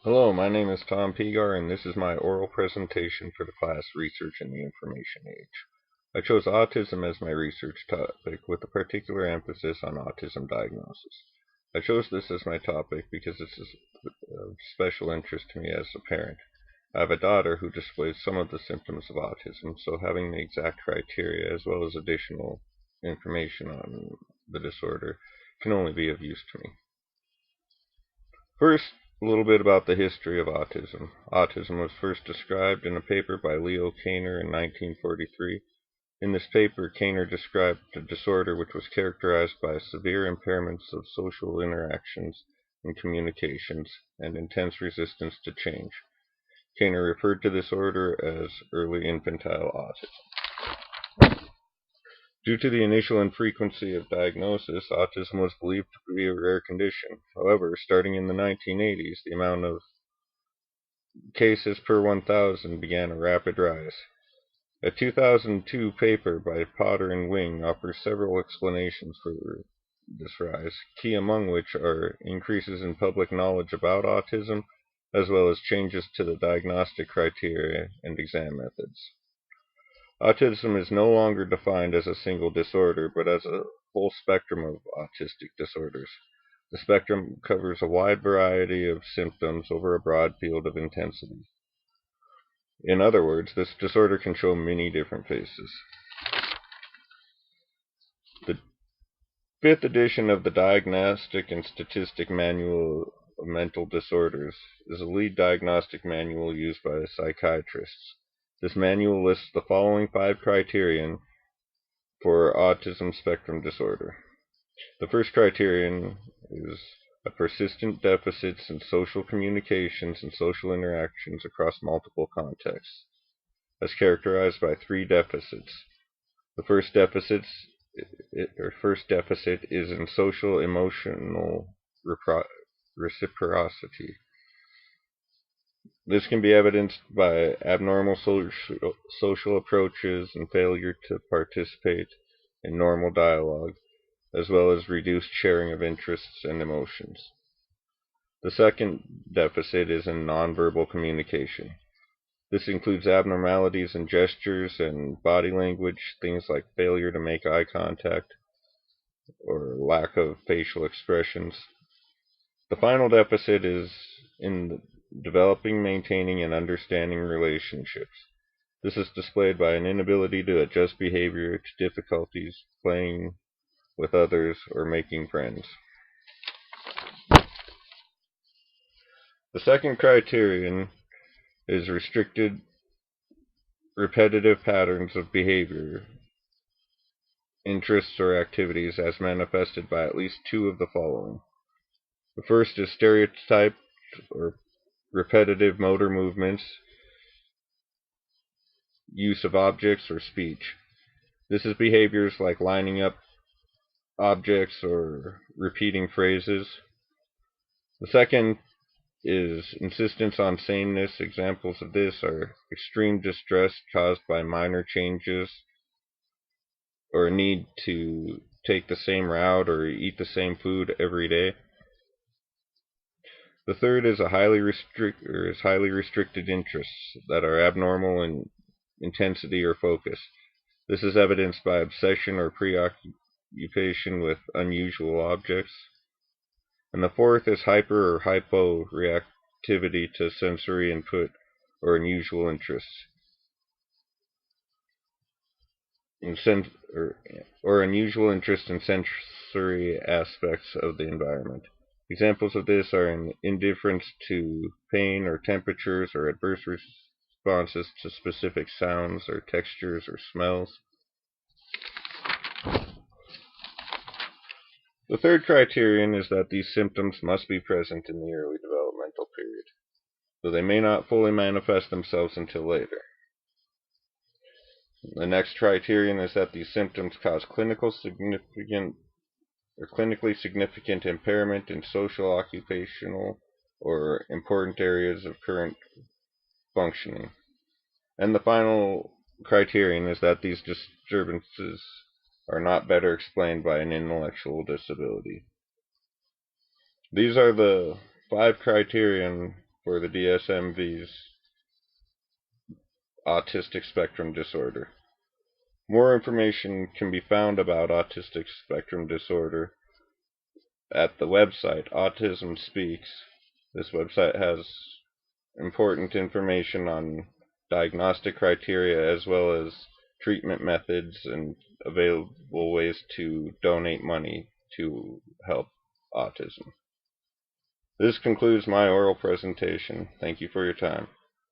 Hello, my name is Tom Pegar, and this is my oral presentation for the class Research in the Information Age. I chose autism as my research topic, with a particular emphasis on autism diagnosis. I chose this as my topic because this is of special interest to me as a parent. I have a daughter who displays some of the symptoms of autism, so having the exact criteria as well as additional information on the disorder can only be of use to me. First, a little bit about the history of autism. Autism was first described in a paper by Leo Kanner in 1943. In this paper, Kanner described a disorder which was characterized by severe impairments of social interactions and communications and intense resistance to change. Kanner referred to this disorder as early infantile autism. Due to the initial infrequency of diagnosis, autism was believed to be a rare condition. However, starting in the 1980s, the amount of cases per 1,000 began a rapid rise. A 2002 paper by Potter and Wing offers several explanations for this rise, key among which are increases in public knowledge about autism, as well as changes to the diagnostic criteria and exam methods. Autism is no longer defined as a single disorder, but as a full spectrum of autistic disorders. The spectrum covers a wide variety of symptoms over a broad field of intensity. In other words, this disorder can show many different faces. The fifth edition of the Diagnostic and Statistic Manual of Mental Disorders is a lead diagnostic manual used by psychiatrists. This manual lists the following 5 criterion for autism spectrum disorder. The first criterion is a persistent deficits in social communications and social interactions across multiple contexts, as characterized by 3 deficits. The first deficit is in social emotional reciprocity. This can be evidenced by abnormal social approaches and failure to participate in normal dialogue, as well as reduced sharing of interests and emotions. The second deficit is in nonverbal communication. This includes abnormalities in gestures and body language, things like failure to make eye contact or lack of facial expressions. The final deficit is in developing, maintaining, and understanding relationships. This is displayed by an inability to adjust behavior to difficulties playing with others or making friends. The second criterion is restricted repetitive patterns of behavior, interests, or activities as manifested by at least 2 of the following. The first is stereotyped or repetitive motor movements, use of objects, or speech. This is behaviors like lining up objects or repeating phrases. The second is insistence on sameness. Examples of this are extreme distress caused by minor changes or a need to take the same route or eat the same food every day. The third is highly restricted interests that are abnormal in intensity or focus. This is evidenced by obsession or preoccupation with unusual objects. And the fourth is hyper or hyporeactivity to sensory input or unusual interests, or unusual interest in sensory aspects of the environment. Examples of this are an indifference to pain or temperatures, or adverse responses to specific sounds or textures or smells. The third criterion is that these symptoms must be present in the early developmental period, though they may not fully manifest themselves until later. The next criterion is that these symptoms cause clinically significant impairment in social, occupational, or important areas of current functioning. And the final criterion is that these disturbances are not better explained by an intellectual disability. These are the 5 criterion for the DSM-V's autistic spectrum disorder. More information can be found about autistic spectrum disorder at the website Autism Speaks. This website has important information on diagnostic criteria as well as treatment methods and available ways to donate money to help autism. This concludes my oral presentation. Thank you for your time.